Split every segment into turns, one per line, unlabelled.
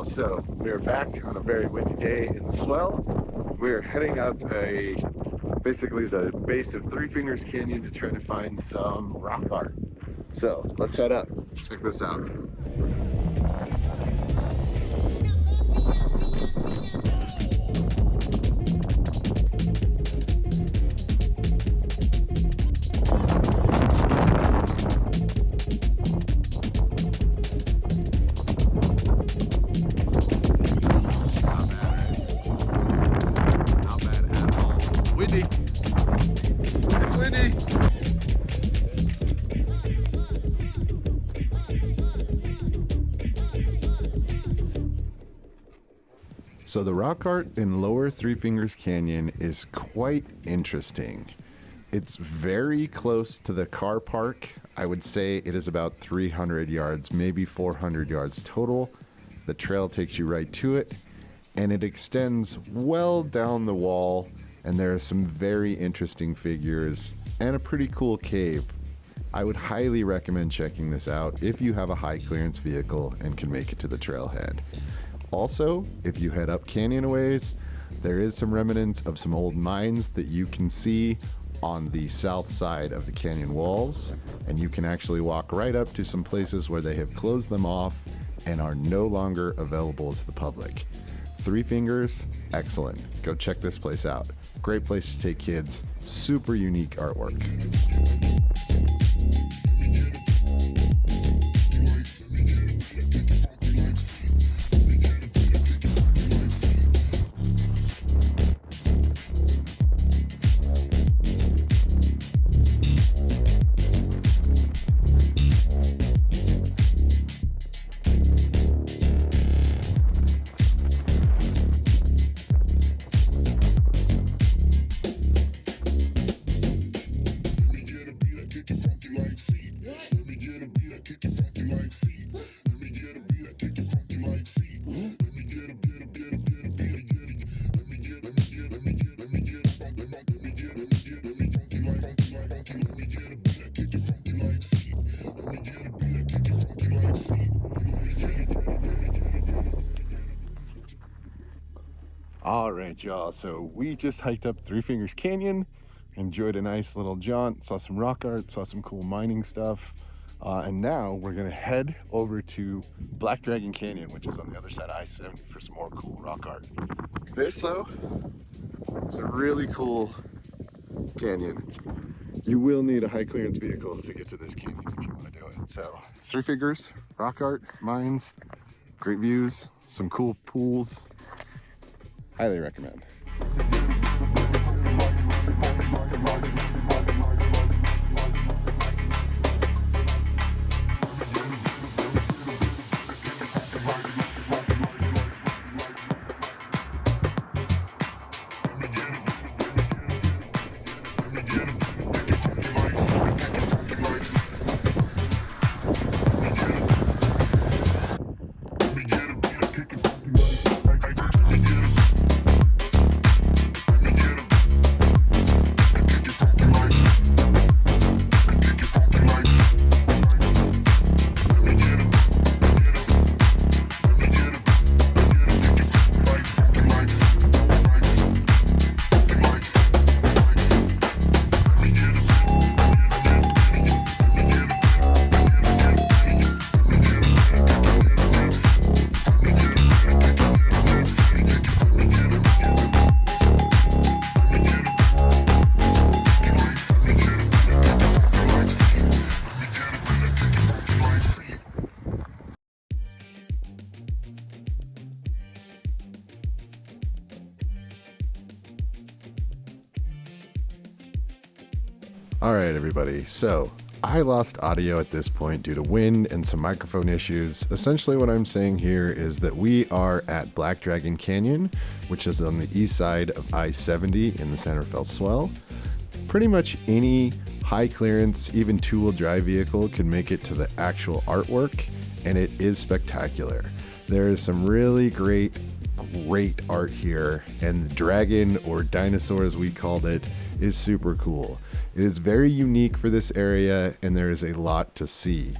y'all. So we're back on a very windy day in the Swell. We're heading up basically the base of Three Fingers Canyon to try to find some rock art. So let's head up. Check this out. Windy. It's windy. So the rock art in Lower Three Fingers Canyon is quite interesting. It's very close to the car park. I would say it is about 300 yards, maybe 400 yards total. The trail takes you right to it, and it extends well down the wall. And there are some very interesting figures and a pretty cool cave. I would highly recommend checking this out if you have a high clearance vehicle and can make it to the trailhead. Also, if you head up canyon a ways, there is some remnants of some old mines that you can see on the south side of the canyon walls, and you can actually walk right up to some places where they have closed them off and are no longer available to the public. Three Fingers, excellent. Go check this place out. Great place to take kids. Super unique artwork. All right, y'all, so we just hiked up Three Fingers Canyon, enjoyed a nice little jaunt, saw some rock art, saw some cool mining stuff, and now we're gonna head over to Black Dragon Canyon, which is on the other side of I-70, for some more cool rock art. This, though, is a really cool canyon. You will need a high clearance vehicle to get to this canyon if you want to do it. So, Three Fingers, rock art, mines, great views, some cool pools. Highly recommend. All right, everybody. So I lost audio at this point due to wind and some microphone issues. Essentially what I'm saying here is that we are at Black Dragon Canyon, which is on the east side of I-70 in the San Rafael Swell. Pretty much any high clearance, even two-wheel drive vehicle can make it to the actual artwork, and it is spectacular. There is some really great art here, and the dragon, or dinosaur as we called it, is super cool. It is very unique for this area and there is a lot to see.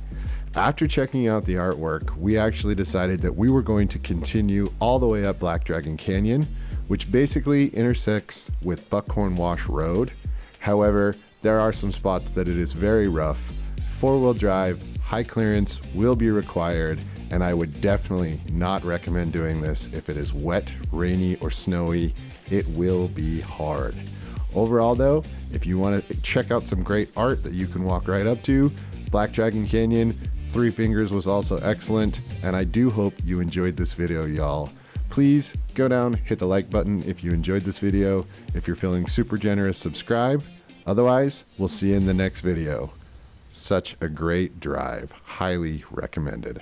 After checking out the artwork, we actually decided that we were going to continue all the way up Black Dragon Canyon, which basically intersects with Buckhorn Wash Road. However, there are some spots that it is very rough. Four-wheel drive, high clearance will be required, and I would definitely not recommend doing this if it is wet, rainy, or snowy. It will be hard. Overall though, if you want to check out some great art that you can walk right up to, Black Dragon Canyon, Three Fingers was also excellent, and I do hope you enjoyed this video, y'all. Please go down, hit the like button if you enjoyed this video. If you're feeling super generous, subscribe. Otherwise, we'll see you in the next video. Such a great drive. Highly recommended.